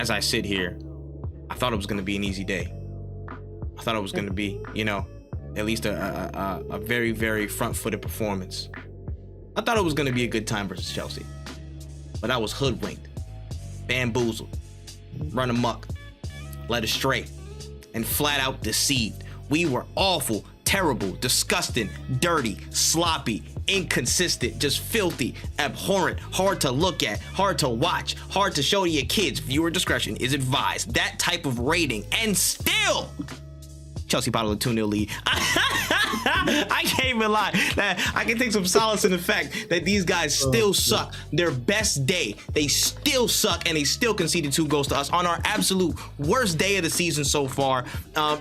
as I sit here, I thought it was going to be an easy day. I thought it was going to be, at least a very, very front-footed performance. I thought it was going to be a good time versus Chelsea. But I was hoodwinked, bamboozled, run amok, led astray, and flat out deceived. We were awful, terrible, disgusting, dirty, sloppy, inconsistent, just filthy, abhorrent, hard to look at, hard to watch, hard to show to your kids. Viewer discretion is advised. That type of rating, and still Chelsea bottled a 2-0 lead. I can't even lie. I can take some solace in the fact that these guys still suck. Their best day, they still suck, and they still conceded 2 goals to us on our absolute worst day of the season so far.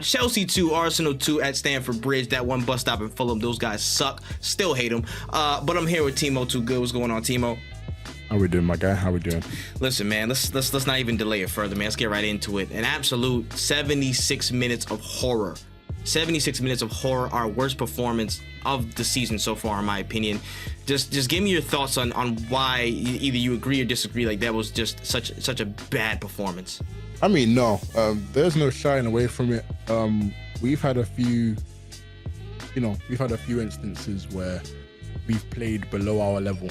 Chelsea 2, Arsenal 2 at Stamford Bridge. That one bus stop in Fulham. Those guys suck. Still hate them. But I'm here with TiMO2GuD. What's going on, Timo? How we doing, my guy? How we doing? Listen, man, let's not even delay it further, man. Let's get right into it. An absolute 76 minutes of horror. 76 minutes of horror, our worst performance of the season so far, in my opinion. Just give me your thoughts on why either you agree or disagree. Like, that was just such a bad performance. I mean, no, there's no shying away from it. We've had a few instances where we've played below our level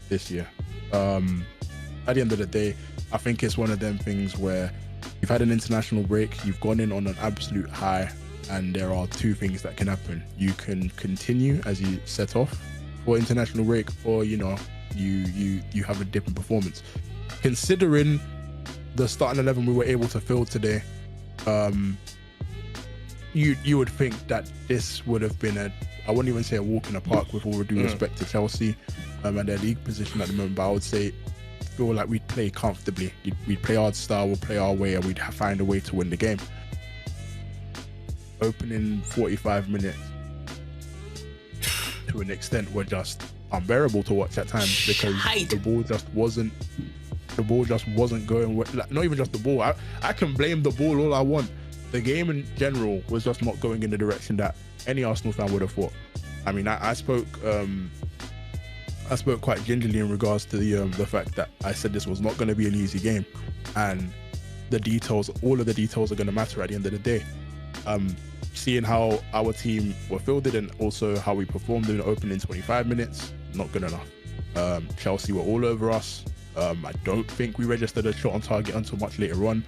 this year. At the end of the day, I think it's one of them things where you've had an international break, you've gone in on an absolute high, and there are 2 things that can happen. You can continue as you set off for international break, or you have a dip in performance. Considering the starting 11 we were able to field today, you would think that this would have been I wouldn't even say a walk in the park, with all due respect to Chelsea and their league position at the moment, but I would say feel like we'd play comfortably. We'd play our style, we'll play our way, and we'd find a way to win the game. Opening 45 minutes to an extent were just unbearable to watch at times, because the ball just wasn't going, like, not even just the ball. I can blame the ball all I want. The game in general was just not going in the direction that any Arsenal fan would have thought. I mean, I spoke quite gingerly in regards to the fact that I said this was not going to be an easy game, and all of the details are going to matter at the end of the day. Seeing how our team were fielded and also how we performed in the opening 25 minutes, not good enough. Chelsea were all over us. I don't think we registered a shot on target until much later on.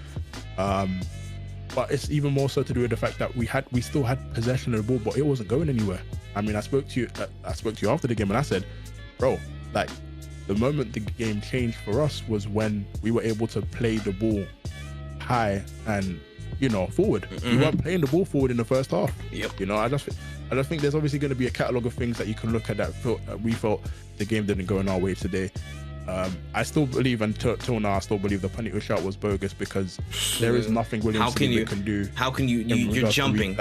But it's even more so to do with the fact that we still had possession of the ball, but it wasn't going anywhere. I mean, I spoke to you after the game, and I said, bro, like, the moment the game changed for us was when we were able to play the ball high and forward. We weren't playing the ball forward in the first half. Yep. I just think there's obviously going to be a catalogue of things that you can look at that we felt the game didn't go in our way today. I still believe, until now, I still believe the penalty shot was bogus, because there is nothing William Saliba can do. How can you're jumping?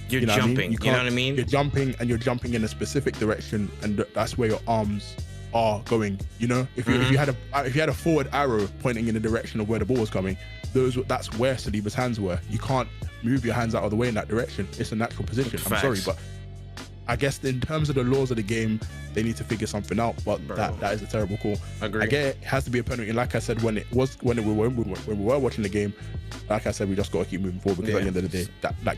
You're jumping. You know what I mean? You're jumping, and you're jumping in a specific direction, and that's where your arms are going. If you had a forward arrow pointing in the direction of where the ball was coming, that's where Saliba's hands were. You can't move your hands out of the way in that direction. It's a natural position. I'm sorry, but I guess in terms of the laws of the game, they need to figure something out. But that is a terrible call. Agreed. I get it has to be a penalty. And like I said, when we were watching the game, like I said, we just got to keep moving forward, because at the end of the day,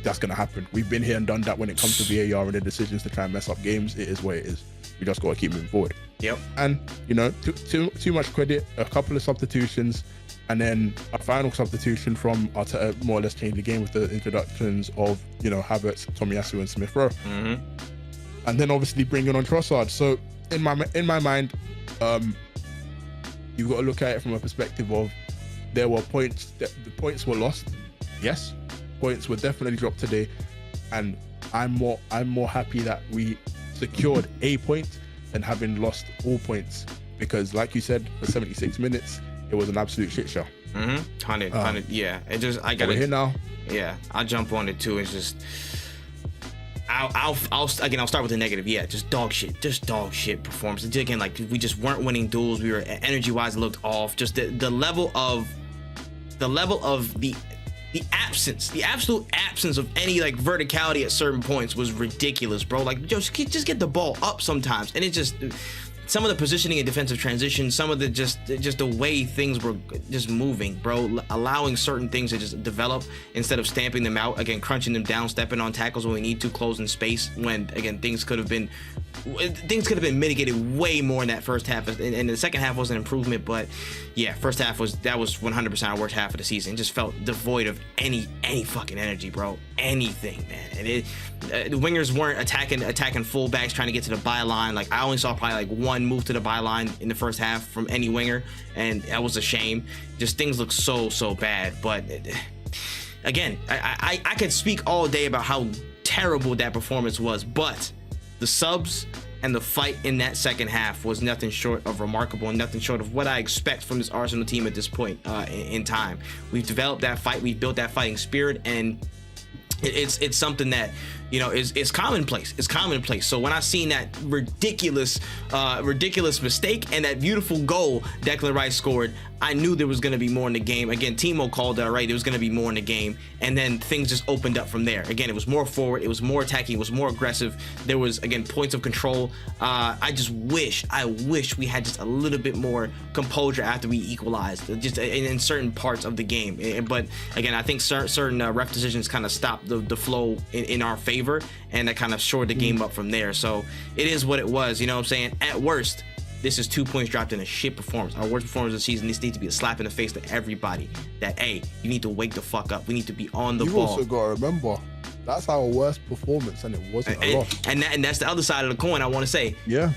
that's going to happen. We've been here and done that when it comes to VAR and the decisions to try and mess up games. It is what it is. We just got to keep moving forward. Yep. And too much credit. A couple of substitutions, and then a final substitution from Arteta more or less changed the game with the introductions of Havertz, Tomiyasu, and Smith Rowe. And then obviously bringing on Trossard. So in my mind, you've got to look at it from a perspective of, there were points, the points were lost. Yes, points were definitely dropped today, and I'm more happy that we secured a point than having lost all points, because like you said, for 76 minutes it was an absolute shit show. 100 yeah. It just, I gotta, we're here now. Yeah, I'll jump on it too. It's just, I'll start with the negative. Yeah, just dog shit performance. Again, like, we just weren't winning duels. We were, energy wise, looked off. Just the level of the absolute absence of any like verticality at certain points was ridiculous, bro. Like, just get the ball up sometimes, and it just some of the positioning and defensive transition, some of the just the way things were just moving, bro, allowing certain things to just develop instead of stamping them out, again, crunching them down, stepping on tackles when we need to, closing space when, again, things could have been mitigated way more in that first half, and the second half was an improvement. But yeah, first half was 100% our worst half of the season. It just felt devoid of any fucking energy, bro, anything, man. And the wingers weren't attacking fullbacks trying to get to the byline. Like, I only saw probably like one move to the byline in the first half from any winger, and that was a shame. Just things look so bad. But again, I could speak all day about how terrible that performance was, but the subs and the fight in that second half was nothing short of remarkable, and nothing short of what I expect from this Arsenal team at this point in time. We've developed that fight, we've built that fighting spirit, and it's something that, you know, is commonplace. It's commonplace. So when I seen that ridiculous mistake and that beautiful goal Declan Rice scored, I knew there was going to be more in the game. Again, Timo called it right. There was going to be more in the game, and then things just opened up from there. Again, it was more forward, it was more attacking, it was more aggressive. There was, again, points of control. I wish we had just a little bit more composure after we equalized, just in certain parts of the game. But again, I think certain ref decisions kind of stopped the flow in our favor, and that kind of shored the game up from there. So it is what it was, you know what I'm saying? At worst, this is 2 points dropped in a shit performance. Our worst performance of the season. This needs to be a slap in the face to everybody that, hey, you need to wake the fuck up. We need to be on the ball. You also got to remember, that's our worst performance, and it wasn't a loss. And that's the other side of the coin, I want to say. Yeah.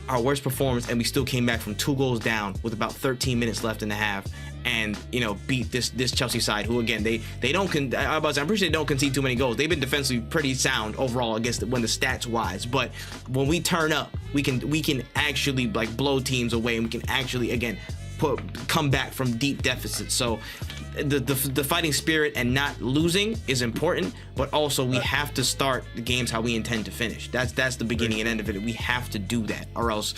Our worst performance, and we still came back from 2 goals down with about 13 minutes left in the half, and, you know, beat this Chelsea side, who, again, they don't I'm pretty sure they don't concede too many goals. They've been defensively pretty sound overall against when the stats wise, but when we turn up, we can actually, like, blow teams away, and we can actually, again, come back from deep deficits. So the fighting spirit and not losing is important, but also we have to start the games how we intend to finish. That's the beginning and end of it. We have to do that, or else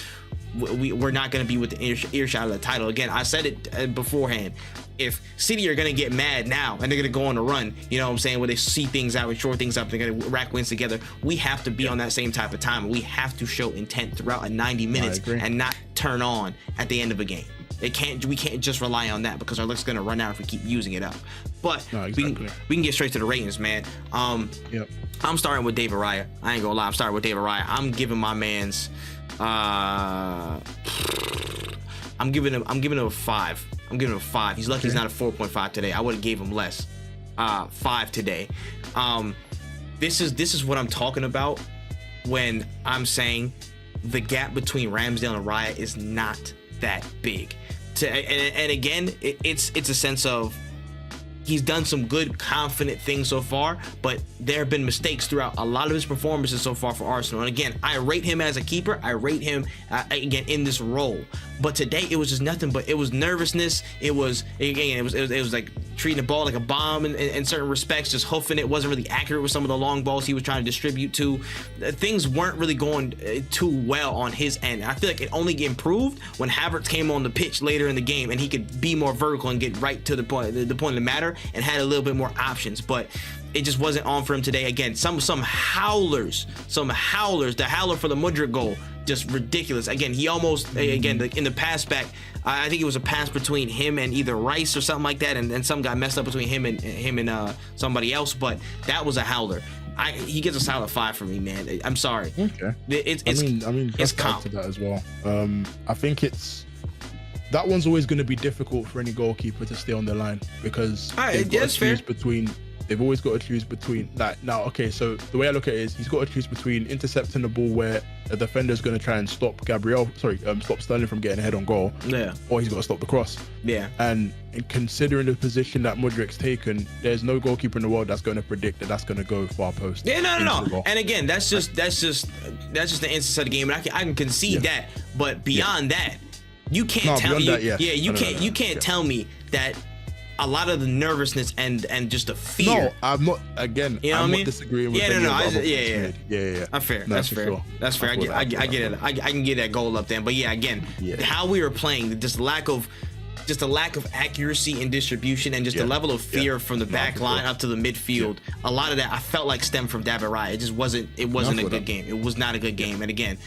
we're not going to be with the earshot of the title. Again, I said it beforehand. If City are going to get mad now and they're going to go on a run, you know what I'm saying, where they see things out and shore things up, they're going to rack wins together, we have to be on that same type of time. We have to show intent throughout a 90 minutes and not turn on at the end of a game. We can't just rely on that, because our luck's going to run out if we keep using it up. But we can get straight to the ratings, man. I'm starting with David Raya. I ain't gonna lie, I'm starting with David Raya. I'm giving my man's I'm giving him a 5. I'm giving him a 5. He's lucky he's not a 4.5 today. I would have gave him less. 5 today. This is what I'm talking about when I'm saying the gap between Ramsdale and Raya is not that big. And again, it's a sense of he's done some good, confident things so far, but there have been mistakes throughout a lot of his performances so far for Arsenal. And again, I rate him as a keeper. I rate him again in this role. But today it was just nothing but it was nervousness. It was like treating the ball like a bomb in certain respects, just hoofing it. Wasn't really accurate with some of the long balls he was trying to distribute to. Things weren't really going too well on his end. I feel like it only improved when Havertz came on the pitch later in the game and he could be more vertical and get right to the point of the matter, and had a little bit more options. But it just wasn't on for him today. Again, some howlers. The howler for the Mudryk goal, just ridiculous. Again, he almost, again, in the pass back, I think it was a pass between him and either Rice or something like that, and some guy messed up between him and somebody else, but that was a howler. He gets a solid 5 for me, man. I'm sorry. Okay. It's comp to that as well. I think that one's always going to be difficult for any goalkeeper to stay on the line, because they've always got to choose between that. Now, okay, so the way I look at it is he's got to choose between intercepting the ball where a defender's going to try and stop stop Sterling from getting ahead on goal, or he's got to stop the cross. And considering the position that Mudryk's taken, there's no goalkeeper in the world that's going to predict that that's going to go far post. No. And again, that's just the instance of the game, and I can concede that. But beyond that, you can't tell me. You can't tell me that a lot of the nervousness and just the fear. No, I'm not. Again, you know I'm not disagreeing with Yeah. That's fair. That's fair. Sure. That's fair. I get it. I can get that goal up there. But yeah, again, how we were playing, this lack of just a lack of accuracy in distribution and just the level of fear from the back line up to the midfield. A lot of that I felt like stemmed from Declan Rice. It just wasn't a good game. It was not a good game. And again,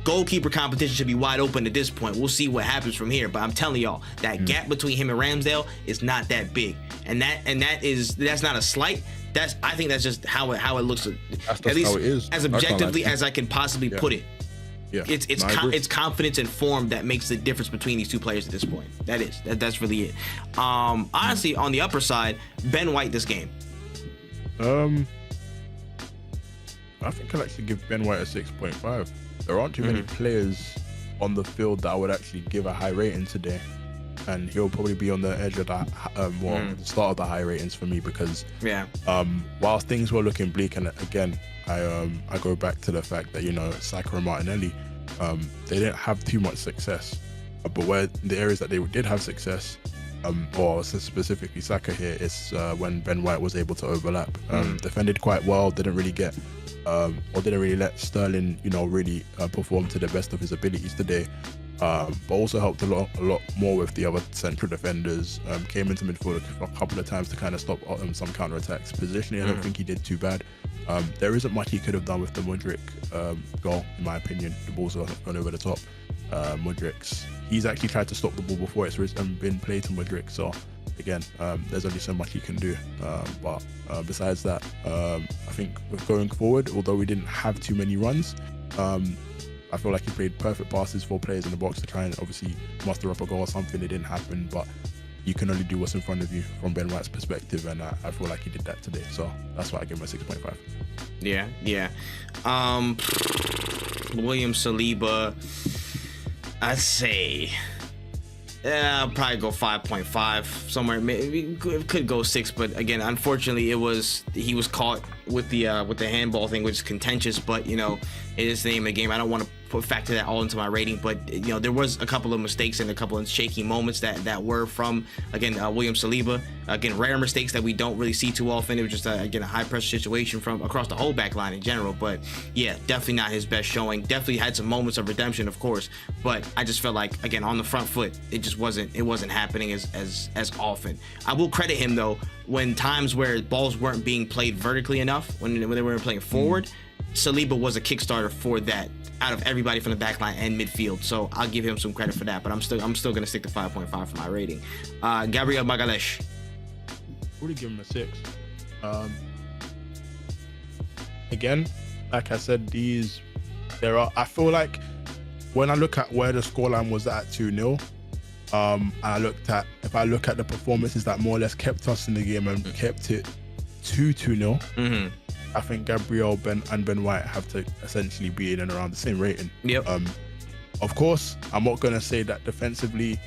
goalkeeper competition should be wide open at this point. We'll see what happens from here. But I'm telling y'all, that gap between him and Ramsdale is not that big. And that's not a slight. I think that's just how it looks. At least how it is. As objectively as I can possibly put it. Yeah. It's confidence and form that makes the difference between these two players at this point. That's really it. Honestly, on the upper side, Ben White this game. I think I'll actually give Ben White a 6.5. There aren't too many players on the field that I would actually give a high rating today, and he'll probably be on the edge of that, the start of the high ratings for me, because whilst things were looking bleak, and again, I go back to the fact that, you know, Saka and Martinelli, they didn't have too much success, but where the areas that they did have success, or specifically Saka here, is when Ben White was able to overlap. Defended quite well, didn't really get or didn't really let Sterling, you know, really perform to the best of his abilities today. But also helped a lot more with the other central defenders. Came into midfield a couple of times to kind of stop some counter-attacks. Positionally, I don't think he did too bad. There isn't much he could have done with the Mudryk goal, in my opinion. The ball's gone over the top. He's actually tried to stop the ball before it's been played to Mudryk. So again, there's only so much he can do. But besides that, I think with going forward, although we didn't have too many runs, I feel like he played perfect passes for players in the box to try and obviously muster up a goal or something. It didn't happen, but you can only do what's in front of you from Ben White's perspective, and I feel like he did that today. So that's why I give him a 6.5. Yeah. William Saliba, I'd say I'll probably go 5.5 somewhere. Maybe could go 6, but again, unfortunately, he was caught with the handball thing, which is contentious. But you know, it is the name of the game. I don't want to factor that all into my rating, but you know, there was a couple of mistakes and a couple of shaky moments that were from, again, William Saliba. Again, rare mistakes that we don't really see too often. It was just again a high pressure situation from across the whole back line in general. But yeah, definitely not his best showing. Definitely had some moments of redemption, of course, but I just felt like, again, on the front foot, it wasn't happening as often. I will credit him though, when times where balls weren't being played vertically enough, when they were playing forward, Saliba was a kickstarter for that out of everybody from the back line and midfield. So I'll give him some credit for that, but I'm still going to stick to 5.5 for my rating. Gabriel Magalhaes. Really give him a 6. Again, like I said, I feel like when I look at where the scoreline was at 2-0, and if I look at the performances that more or less kept us in the game and kept it to 2-0, I think Gabriel, Ben White have to essentially be in and around the same rating. Yep. Of course, I'm not going to say that defensively,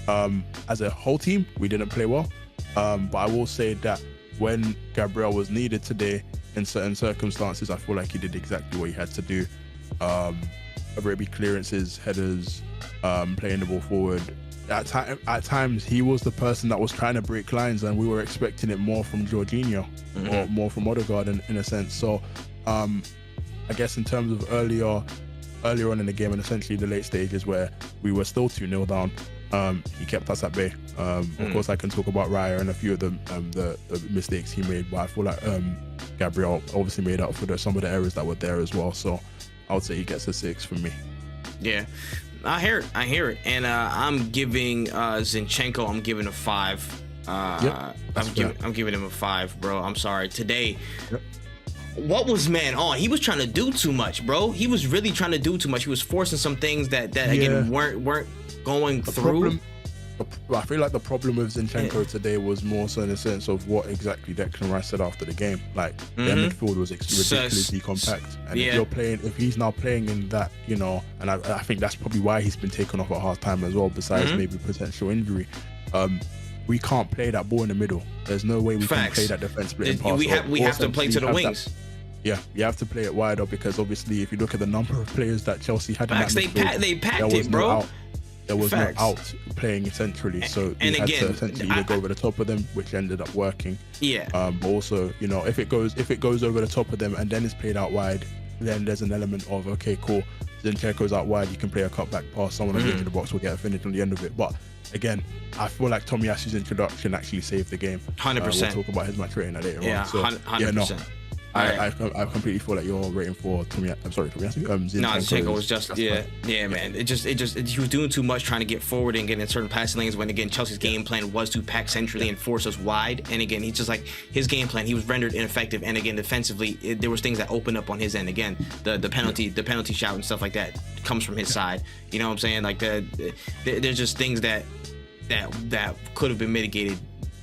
as a whole team, we didn't play well. But I will say that when Gabriel was needed today, in certain circumstances, I feel like he did exactly what he had to do. Whether it be clearances, headers, playing the ball forward. At times, he was the person that was trying to break lines, and we were expecting it more from Jorginho or more from Odegaard in a sense. So, I guess in terms of earlier on in the game, and essentially the late stages where we were still 2-0 down, he kept us at bay. Of course, I can talk about Raya and a few of the mistakes he made, but I feel like Gabriel obviously made up for some of the errors that were there as well. So, I would say he gets a 6 from me. Yeah. I hear it, and I'm giving Zinchenko. I'm giving a 5. I'm giving him a 5, bro. I'm sorry. Today, what was man on? He was trying to do too much, bro. He was really trying to do too much. He was forcing some things that again weren't going through. I feel like the problem with Zinchenko today was more so in the sense of what exactly Declan Rice said after the game. Like, their midfield was ridiculously compact. And if he's now playing in that, you know, and I think that's probably why he's been taken off at half time as well, besides maybe potential injury. We can't play that ball in the middle. There's no way we can play that defense splitting pass. We have to play to the wings. Yeah, you have to play it wider, because obviously if you look at the number of players that Chelsea had in that midfield, they packed it, bro. There was no out playing centrally, so we had to essentially either go over the top of them, which ended up working. Yeah. But also, you know, if it goes over the top of them and then it's played out wide, then there's an element of, okay, cool, Zinchenko's out wide, you can play a cutback pass, someone that's in the box will get a finish on the end of it. But again, I feel like Tomiyasu's introduction actually saved the game. 100%. We'll talk about his match rating later on. So, 100%. Yeah, no. I completely feel like your rating for Tomiyasu. Zinchenko was just man. It just he was doing too much trying to get forward and get in certain passing lanes when again Chelsea's game plan was to pack centrally and force us wide. And again, he's just like his game plan. He was rendered ineffective. And again, defensively, there was things that opened up on his end. Again, the penalty shout and stuff like that comes from his side. You know what I'm saying? Like there's just things that could have been mitigated.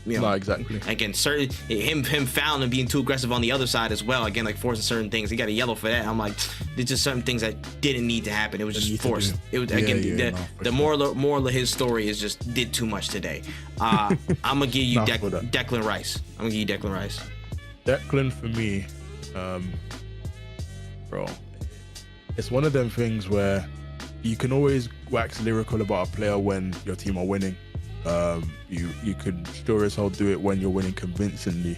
You know, no, exactly. Again, certain him fouling and being too aggressive on the other side as well. Again, like forcing certain things. He got a yellow for that. I'm like, there's just certain things that didn't need to happen. It was just forced. It was the moral of his story is just did too much today. I'm gonna give you Declan Rice. I'm gonna give you Declan Rice. Declan for me, bro. It's one of them things where you can always wax lyrical about a player when your team are winning. You could sure as hell do it when you're winning convincingly,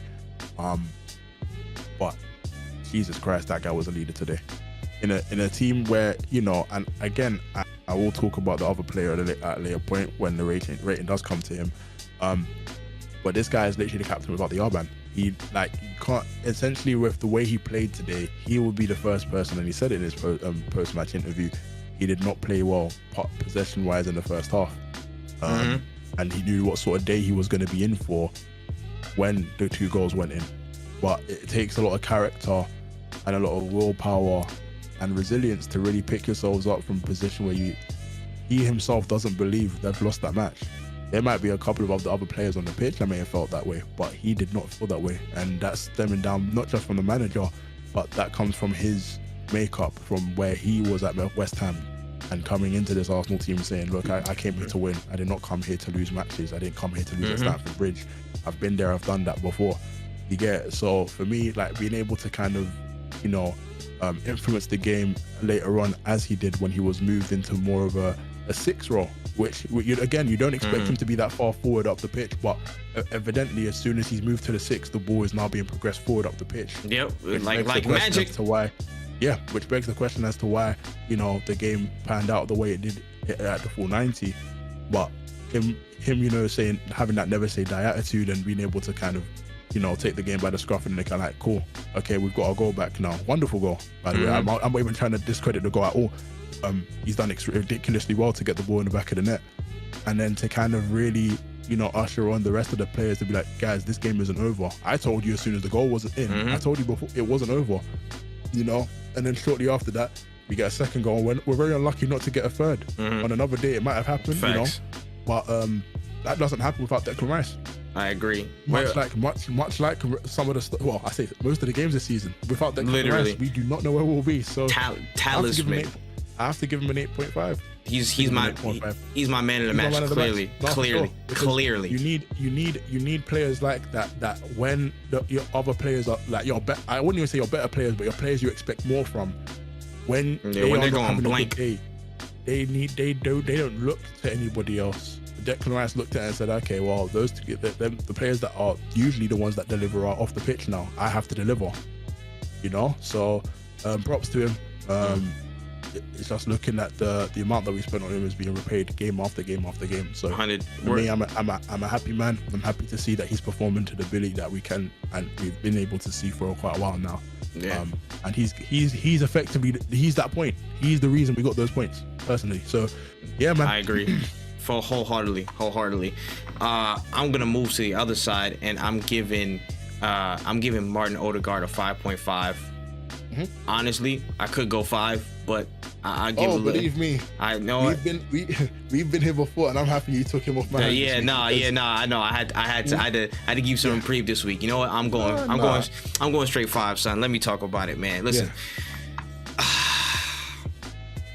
but Jesus Christ, that guy was a leader today in a team where, you know, and again I will talk about the other player at a later point when the rating does come to him, but this guy is literally the captain without the R-band. You can't, essentially with the way he played today, he will be the first person, and he said it in his post-match interview, he did not play well possession wise in the first half. And he knew what sort of day he was going to be in for when the 2 goals went in. But it takes a lot of character and a lot of willpower and resilience to really pick yourselves up from a position where he himself doesn't believe they've lost that match. There might be a couple of the other players on the pitch that may have felt that way, but he did not feel that way. And that's stemming down not just from the manager, but that comes from his makeup, from where he was at West Ham. And coming into this Arsenal team saying, look, I came here to win. I did not come here to lose matches. I didn't come here to lose at Stamford Bridge. I've been there, I've done that before. You get it? So for me, like being able to kind of, you know, influence the game later on as he did when he was moved into more of a 6 role, which again, you don't expect him to be that far forward up the pitch, but evidently as soon as he's moved to the 6, the ball is now being progressed forward up the pitch. Yep, like magic. To why, yeah, which begs the question as to why, you know, the game panned out the way it did at the full 90. But him, you know, having that never say die attitude and being able to kind of, you know, take the game by the scruff and they're kind of like, cool, okay, we've got our goal back now. Wonderful goal, by the way. I'm not even trying to discredit the goal at all. He's done ridiculously well to get the ball in the back of the net, and then to kind of really, you know, usher on the rest of the players to be like, guys, this game isn't over. I told you as soon as the goal wasn't in. I told you before it wasn't over, you know. And then shortly after that, we get a second goal. We're very unlucky not to get a third. On another day, it might have happened, Facts. You know. But that doesn't happen without Declan Rice. I agree. Much like some of the I say most of the games this season, without Declan Rice, we do not know where we'll be. So Talisman. I have to give him an 8.5. He's my man of the match. Clearly. You need players like that. That when your other players are like I wouldn't even say your better players, but your players you expect more from. When they're going blank, they don't look to anybody else. Declan Rice looked at it and said, okay, well, those the players that are usually the ones that deliver are off the pitch now. I have to deliver, you know. So props to him. It's just looking at the amount that we spent on him is being repaid game after game after game. So for me, I'm a happy man. I'm happy to see that he's performing to the ability that we can and we've been able to see for quite a while now. Yeah. And he's effectively he's that point. He's the reason we got those points personally. So yeah, man. I agree. Wholeheartedly. I'm gonna move to the other side, and I'm giving Martin Odegaard a 5.5. Honestly, I could go 5, but I give a little. Believe me, I know we've been here before, and I'm happy you took him off my hands. I know. I had to give some reprieve this week. You know what? I'm going straight 5, son. Let me talk about it, man. Listen.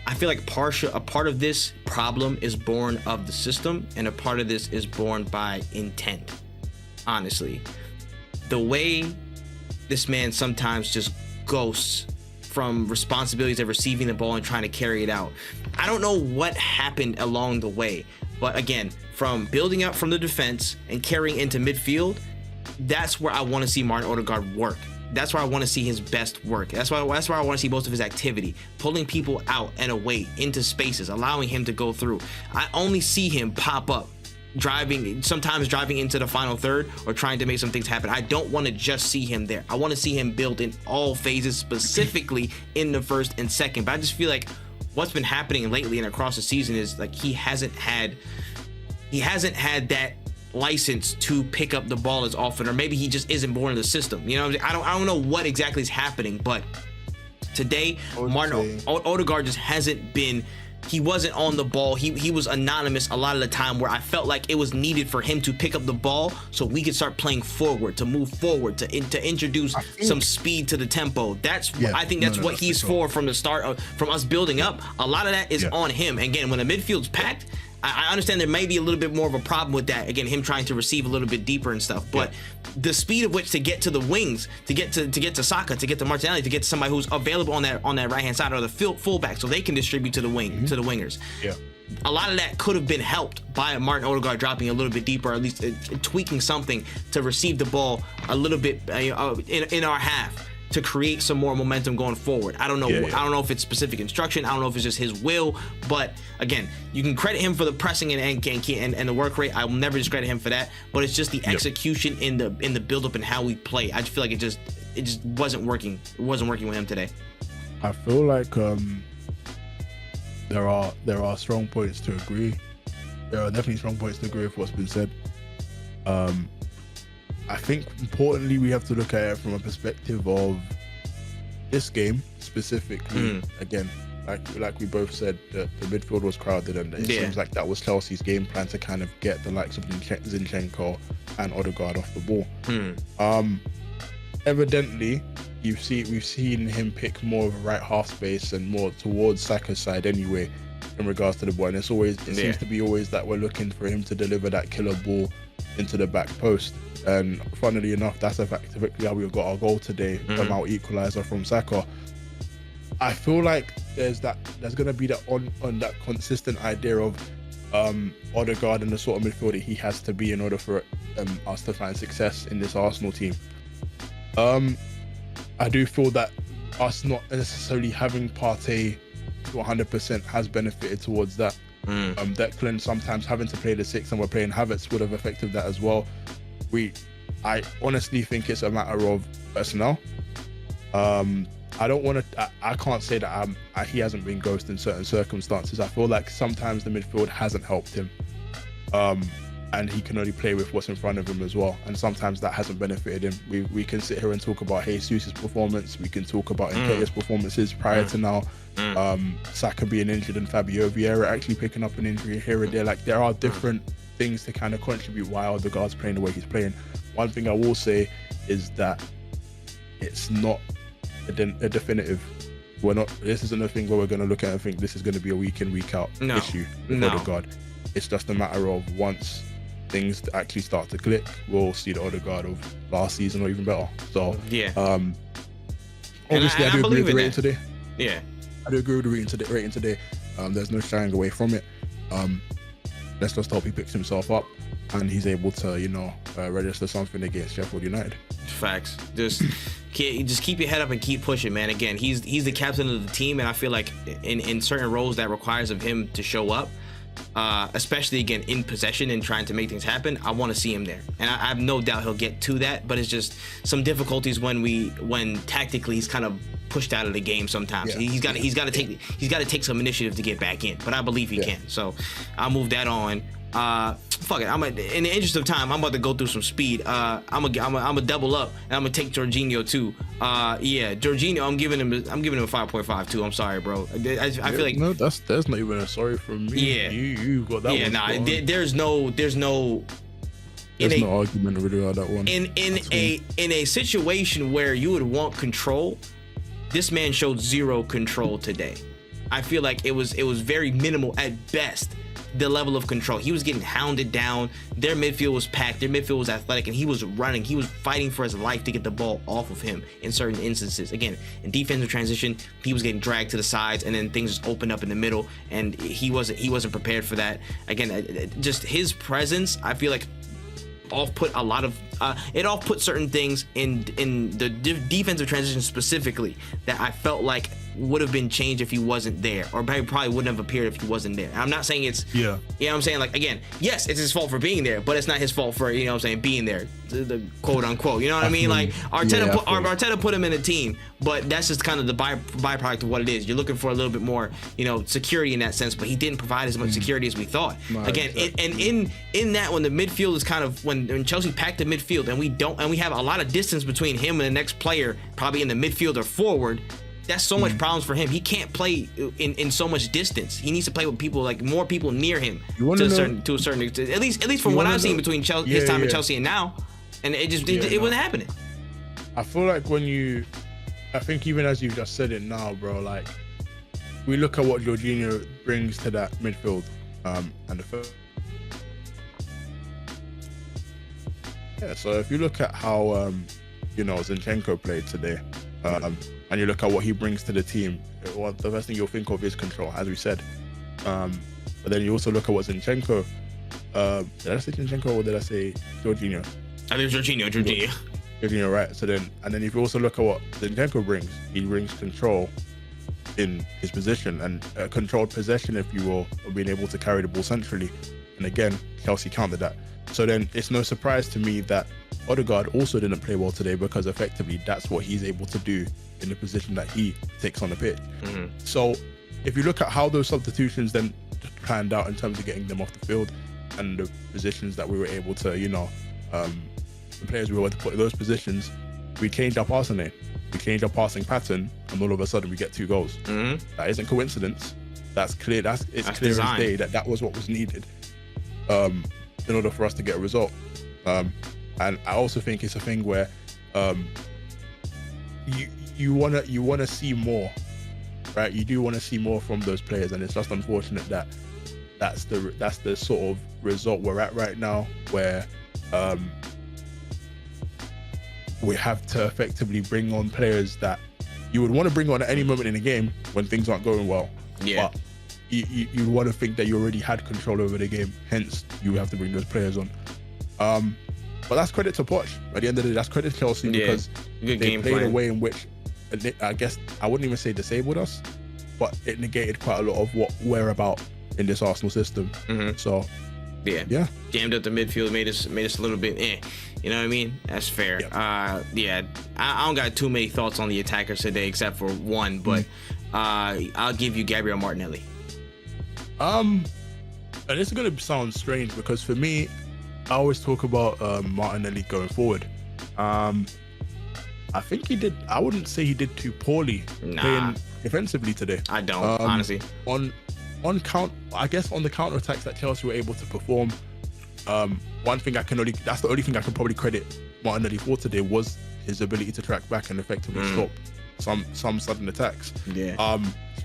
I feel like a part of this problem is born of the system, and a part of this is born by intent. Honestly, the way this man sometimes just ghosts from responsibilities of receiving the ball and trying to carry it out. I don't know what happened along the way, but again, from building up from the defense and carrying into midfield, that's where I want to see Martin Odegaard work. that's where I want to see his best work. That's where I want to see most of his activity, pulling people out and away into spaces, allowing him to go through. I only see him pop up sometimes driving into the final third or trying to make some things happen. I don't want to just see him there. I want to see him build in all phases, specifically in the first and second. But I just feel like what's been happening lately and across the season is like he hasn't had that license to pick up the ball as often, or maybe he just isn't born in the system. You know what I'm saying? I don't know what exactly is happening, but today Martin Odegaard just hasn't been. He wasn't on the ball. He was anonymous a lot of the time, where I felt like it was needed for him to pick up the ball so we could start playing forward, to move forward, to introduce some speed to the tempo. I think that's what he's for from the start, from us building up. A lot of that is on him. Again, when the midfield's packed, I understand there may be a little bit more of a problem with that. Again, him trying to receive a little bit deeper and stuff, but the speed of which to get to the wings, to get to Saka, to get to Martinelli, to get to somebody who's available on that right hand side, or the fullback, so they can distribute to the to the wingers. Yeah, a lot of that could have been helped by Martin Odegaard dropping a little bit deeper, or at least tweaking something to receive the ball a little bit in our half, to create some more momentum going forward. I don't know. I don't know if it's specific instruction. I don't know if it's just his will. But again, you can credit him for the pressing and the work rate. I will never discredit him for that. But it's just the execution in the build up and how we play. I just feel like it just wasn't working. It wasn't working with him today. I feel like there are strong points to agree. There are definitely strong points to agree with what's been said. I think importantly, we have to look at it from a perspective of this game specifically. Again, like we both said, the midfield was crowded, and it seems like that was Chelsea's game plan to kind of get the likes of Zinchenko and Odegaard off the ball. Evidently, we've seen him pick more of a right half space and more towards Saka's side anyway, in regards to the ball. And it seems to be always that we're looking for him to deliver that killer ball into the back post. And funnily enough, that's effectively how we got our goal today, our equalizer from Saka. I feel like there's going to be that on that consistent idea of Odegaard and the sort of midfielder he has to be in order for us to find success in this Arsenal team. I do feel that us not necessarily having Partey to 100% has benefited towards that. Declan sometimes having to play the 6 and we're playing Havertz would have affected that as well. I honestly think it's a matter of personnel. I don't want to. I can't say that he hasn't been ghosted in certain circumstances. I feel like sometimes the midfield hasn't helped him, and he can only play with what's in front of him as well. And sometimes that hasn't benefited him. We can sit here and talk about Jesus' performance. We can talk about Nketiah's performances prior to now. Saka being injured and Fabio Vieira actually picking up an injury here and there. Like, there are different things to kind of contribute why Odegaard's playing the way he's playing. One thing I will say is that it's not a definitive. This isn't a thing where we're going to look at and think this is going to be a week in, week out issue with Odegaard. It's just a matter of once things actually start to click, we'll see the Odegaard of last season or even better. So obviously I do agree with the rating today. I do agree with the rating today. There's no shying away from it. Let's just hope he picks himself up and he's able to, register something against Sheffield United. Facts. Just keep your head up and keep pushing, man. Again, he's the captain of the team, and I feel like in certain roles that requires of him to show up, especially again in possession and trying to make things happen. I want to see him there, and I have no doubt he'll get to that. But it's just some difficulties when tactically he's kind of pushed out of the game sometimes. He's got to take some initiative to get back in, but I believe he can. So I'll move that on. Fuck it. In the interest of time, I'm about to go through some speed. I'm a double up, and I'm gonna take Jorginho too. Jorginho, I'm giving him a 5.5 too. I'm sorry, bro. I feel like that's not even a sorry from me. You got that one. There's no argument really on that one. In a situation where you would want control, this man showed zero control today. I feel like it was very minimal at best. The level of control, he was getting hounded down. Their midfield was packed, their midfield was athletic, and he was running, he was fighting for his life to get the ball off of him in certain instances. Again, in defensive transition, he was getting dragged to the sides, and then things just opened up in the middle, and he wasn't prepared for that. Again, just his presence, I feel like put a lot of it all put certain things in the defensive transition specifically that I felt like would have been changed if he wasn't there, or probably wouldn't have appeared if he wasn't there. I'm not saying it's, you know what I'm saying, like, again, yes, it's his fault for being there, but it's not his fault for, you know what I'm saying, being there, the quote unquote, you know what I mean? Like, Arteta put him in a team, but that's just kind of the byproduct of what it is. You're looking for a little bit more, you know, security in that sense, but he didn't provide as much security as we thought. Again, and in that, when the midfield is kind of, when Chelsea packed the midfield and we have a lot of distance between him and the next player, probably in the midfield or forward, that's so much problems for him. He can't play in so much distance. He needs to play with people, like more people near him to a certain extent. At least from what I've seen between his time at Chelsea and now, and it wasn't happening. I feel like I think even as you just said it now, bro, like, we look at what Jorginho brings to that midfield, and the first. Yeah, so if you look at how you know, Zinchenko played today, and you look at what he brings to the team, well, the first thing you'll think of is control, as we said. But then you also look at what Zinchenko, did I say Zinchenko or did I say Jorginho? I think Jorginho, right? So then, and then if you also look at what Zinchenko brings, he brings control in his position, and controlled possession, if you will, of being able to carry the ball centrally. And again, Chelsea countered that. So then it's no surprise to me that Odegaard also didn't play well today, because effectively that's what he's able to do in the position that he takes on the pitch. So if you look at how those substitutions then planned out in terms of getting them off the field and the positions that we were able to, you know, the players we were able to put in those positions, we changed our passing lane, we changed our passing pattern, and all of a sudden we get 2 goals. That isn't coincidence. That's clear. It's clear as day that was what was needed in order for us to get a result. And I also think it's a thing where you wanna see more, right? You do want to see more from those players, and it's just unfortunate that that's the sort of result we're at right now, where we have to effectively bring on players that you would want to bring on at any moment in the game when things aren't going well. But you want to think that you already had control over the game, hence you have to bring those players on. But that's credit to Poch. At the end of the day, that's credit to Chelsea, because they played a way in which, I guess, I wouldn't even say disabled us, but it negated quite a lot of what we're about in this Arsenal system. So jammed up the midfield, made us a little bit you know what I mean? That's fair. I don't got too many thoughts on the attackers today except for one, but I'll give you Gabriel Martinelli. And it's gonna sound strange, because for me, I always talk about Martinelli going forward. I think he did. I wouldn't say he did too poorly playing defensively today. I don't honestly. On the counter attacks that Chelsea were able to perform, that's the only thing I can probably credit Martinelli for today, was his ability to track back and effectively stop some sudden attacks.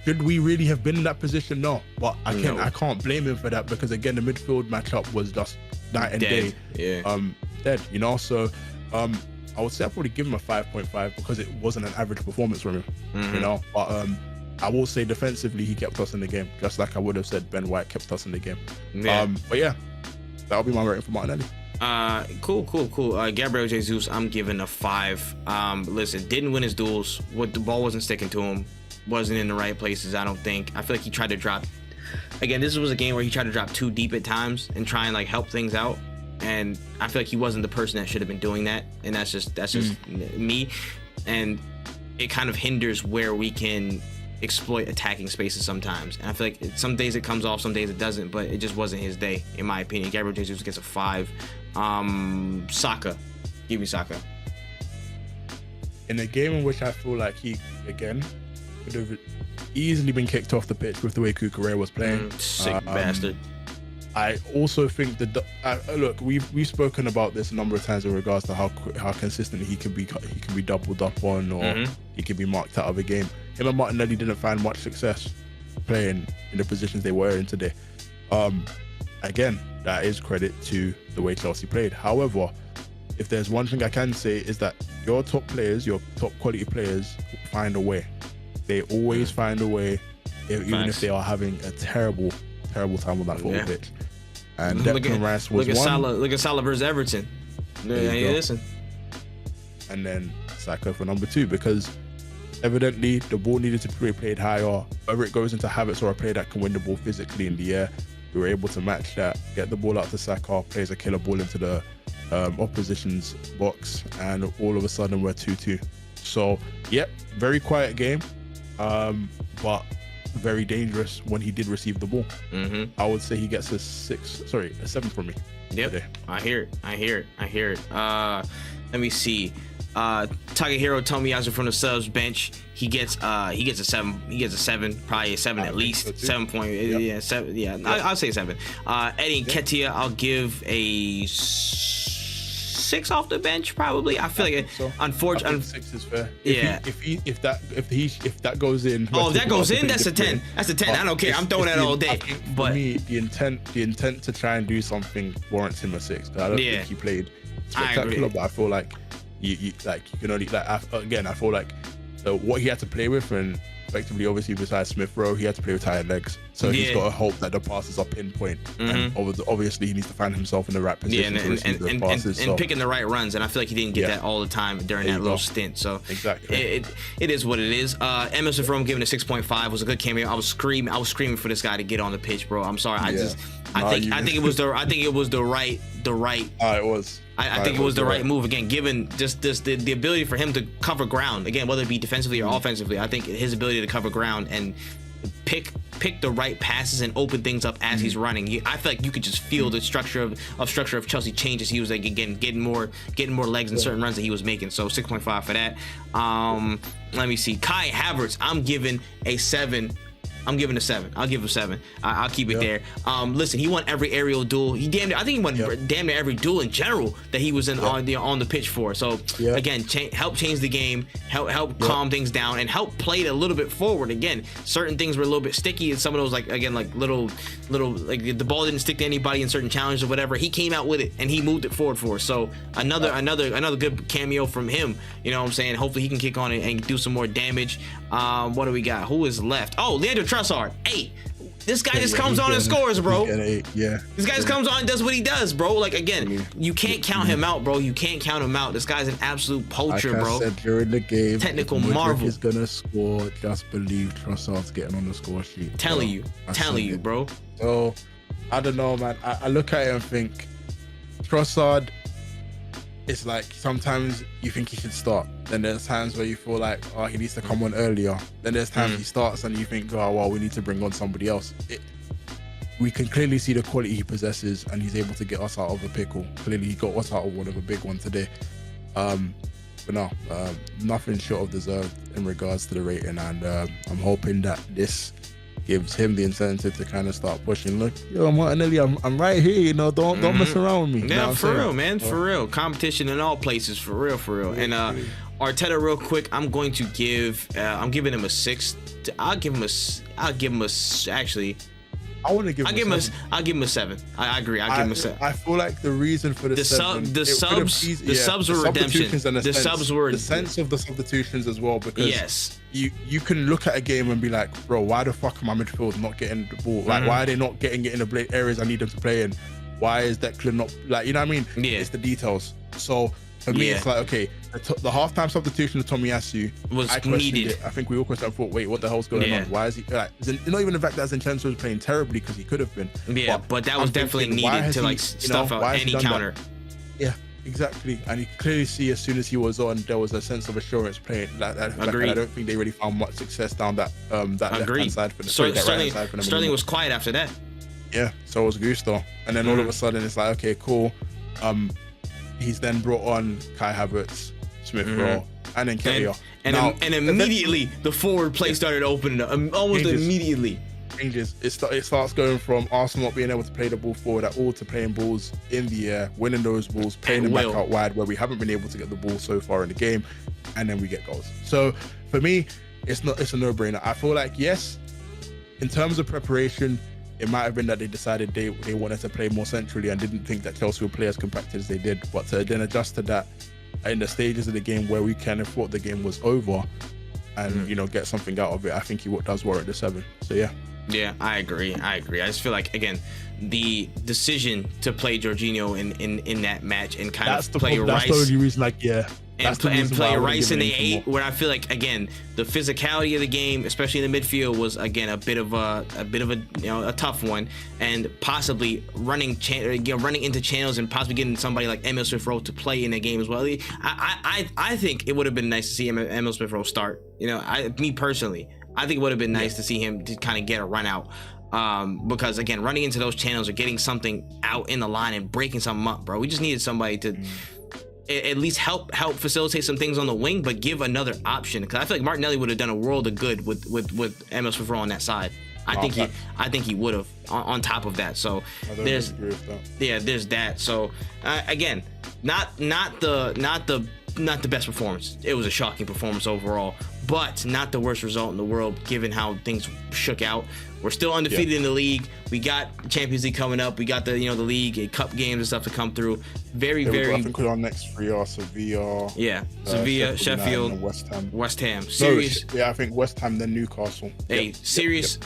Should we really have been in that position? No, but I can't blame him for that, because again, the midfield matchup was just night and day. Dead, you know. So I would say I'd probably give him a 5.5, because it wasn't an average performance from him, you know. But I will say defensively, he kept us in the game, just like I would have said Ben White kept us in the game. But yeah, that'll be my rating for Martinelli. Cool. Gabriel Jesus, I'm giving a 5. Listen, didn't win his duels. The ball wasn't sticking to him. Wasn't in the right places, I don't think. I feel like he tried to drop. Again, this was a game where he tried to drop too deep at times and try and like help things out. And I feel like he wasn't the person that should have been doing that. And that's just me. And it kind of hinders where we can exploit attacking spaces sometimes. And I feel like some days it comes off, some days it doesn't, but it just wasn't his day, in my opinion. Gabriel Jesus gets a 5. Saka. Give me Saka. In a game in which I feel like he, again, could have easily been kicked off the pitch with the way Cucurella was playing. Sick bastard. I also think that look, we've spoken about this a number of times in regards to how consistently he can be doubled up on, or he can be marked out of a game. Him and Martinelli didn't find much success playing in the positions they were in today. Again, that is credit to the way Chelsea played. However, if there's one thing I can say, is that your top players, your top quality players, find a way. They always find a way, even if they are having a terrible time on that football pitch. And Declan Rice was Look at Salah versus Everton. There you go. Listen. And then Saka for number 2, because evidently the ball needed to be played higher, whether it goes into Havertz or a player that can win the ball physically in the air. We were able to match that, get the ball out to Saka, plays a killer ball into the opposition's box, and all of a sudden we're 2-2. So, yep, very quiet game, but very dangerous when he did receive the ball. I would say he gets a 7 from me. Yep, today. I hear it. Let me see. Takahiro Tomiyasu from the subs bench. He gets a 7. He gets a 7, probably a 7 at least. So 7 point. Yep. Yeah, 7. Yeah, yep. I'll say 7. Eddie Nketiah, I'll give a 6 off the bench probably. I feel like so. Unfortunately, 6 is fair. If that goes in. Oh, if that goes in, that's a 10. That's a 10. I don't care. I'm throwing that all day. But for me, the intent to try and do something warrants him a 6. I don't think he played spectacular, but I feel like you can only I feel like what he had to play with, and effectively, obviously, besides Smith Rowe, he had to play with tired legs. So he's got to hope that the passes are pinpoint. And obviously, he needs to find himself in the right position to receive those passes. And picking the right runs. And I feel like he didn't get that all the time during that little stint. So exactly, it is what it is. Emerson Rome giving a 6.5 was a good cameo. I was screaming for this guy to get on the pitch, bro. I'm sorry. I think it was the right. It was. I think it was the right move, again, given just the ability for him to cover ground, again, whether it be defensively or offensively. I think his ability to cover ground and pick the right passes and open things up as he's running. I feel like you could just feel the structure of Chelsea changes. He was like, again, getting more legs in certain runs that he was making. So 6.5 for that. Let me see. Kai Havertz, I'm giving a 7. I'm giving a 7. I'll give him 7. I'll keep it there. Listen, he won every aerial duel. I think he won damn near every duel in general that he was in on the pitch for. So again, help change the game, help calm things down, and help play it a little bit forward. Again, certain things were a little bit sticky, and some of those like little like the ball didn't stick to anybody in certain challenges or whatever. He came out with it and he moved it forward for us. So another good cameo from him. You know what I'm saying? Hopefully he can kick on and do some more damage. What do we got? Who is left? Oh, Leandro Trossard, 8. This guy just comes on and scores, bro. This guy just comes on and does what he does, bro. Like, again, you can't count him out, bro. You can't count him out. This guy's an absolute poacher, bro. Like I said during the game, technical marvel. Is gonna score. Just believe Trossard's getting on the score sheet. Telling you, bro. So I don't know, man. I look at it and think Trossard. It's like sometimes you think he should start. Then there's times where you feel like, oh, he needs to come on earlier. Then there's times he starts and you think, oh, well, we need to bring on somebody else. We can clearly see the quality he possesses, and he's able to get us out of a pickle. Clearly, he got us out of one of a big one today. But no, nothing short of deserved in regards to the rating. And I'm hoping that this gives him the incentive to kind of start pushing. Look, yo, Martinelli, I'm right here, you know, don't mess around with me. Yeah, for real, man, for real. Competition in all places, for real. And Arteta, real quick, I'm going to give I'm giving him a 6. I'll give him a actually I want to give. I'll give him a 7. I agree. I'll give him a 7. I feel like the reason for the 7, the subs were redemption. The subs were the sense of the substitutions as well, because you can look at a game and be like, bro, why the fuck are my midfield not getting the ball? Like, why are they not getting it in the areas I need them to play in? Why is Declan not, like, you know what I mean? Yeah. It's the details. So for me, it's like, okay, the halftime substitution of Tomiyasu was I questioned needed. It. I think we all questioned and thought, wait, what the hell's going on? Why is he like? Not even the fact that Zinchenko was playing terribly, because he could have been. Yeah, but that was definitely needed to like stuff out any counter. Yeah, exactly. And you clearly see as soon as he was on, there was a sense of assurance playing. Agreed. I don't think they really found much success down that left-hand side for them. Sterling was quiet after that. Yeah, so was Gusto. And then all of a sudden it's like, okay, cool. He's then brought on Kai Havertz, Smith Rowe, and then Nketiah. And immediately the forward play started opening up. Almost immediately. Changes. It starts going from Arsenal not being able to play the ball forward at all to playing balls in the air, winning those balls, playing them back out wide, where we haven't been able to get the ball so far in the game, and then we get goals. So for me, it's a no-brainer. I feel like, yes, in terms of preparation, it might have been that they decided they wanted to play more centrally and didn't think that Chelsea would play as compacted as they did. But to then adjust to that in the stages of the game where we kind of thought the game was over and, you know, get something out of it, I think he does warrant the 7. So, yeah. Yeah, I agree. I just feel like, again, the decision to play Jorginho in that match and kind of play Rice. That's the only reason, like, yeah. And play Rice in the 8, where I feel like, again, the physicality of the game, especially in the midfield, was again a bit of a a tough one, and possibly running into channels and possibly getting somebody like Emil Smith-Rowe to play in the game as well. I think it would have been nice to see Emil Smith-Rowe start. Me personally, I think it would have been nice to see him to kind of get a run out. Because again, running into those channels or getting something out in the line and breaking something up, bro. We just needed somebody to at least help facilitate some things on the wing, but give another option. Because I feel like Martinelli would have done a world of good with Emil Smith-Rowe on that side. I think he would have on top of that. So there's that. So again, not the best performance. It was a shocking performance overall, but not the worst result in the world given how things shook out. We're still undefeated in the league. We got Champions League coming up. We got the league and cup games and stuff to come through. Very. I think our next 3 are Sevilla. Yeah, Sevilla, Sheffield, and West Ham. West Ham. Serious. No, I think West Ham, then Newcastle. Hey, serious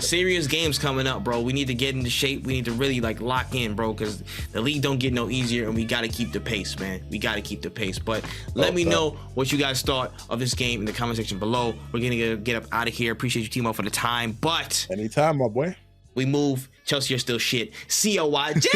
games coming up, bro. We need to get into shape. We need to really lock in, bro, because the league don't get no easier, and we got to keep the pace, man. We got to keep the pace. But let me know what you guys thought of this game in the comment section below. We're gonna get up out of here. Appreciate you, TiMo, for the time. But anytime, my boy. We move. Chelsea are still shit. COYG.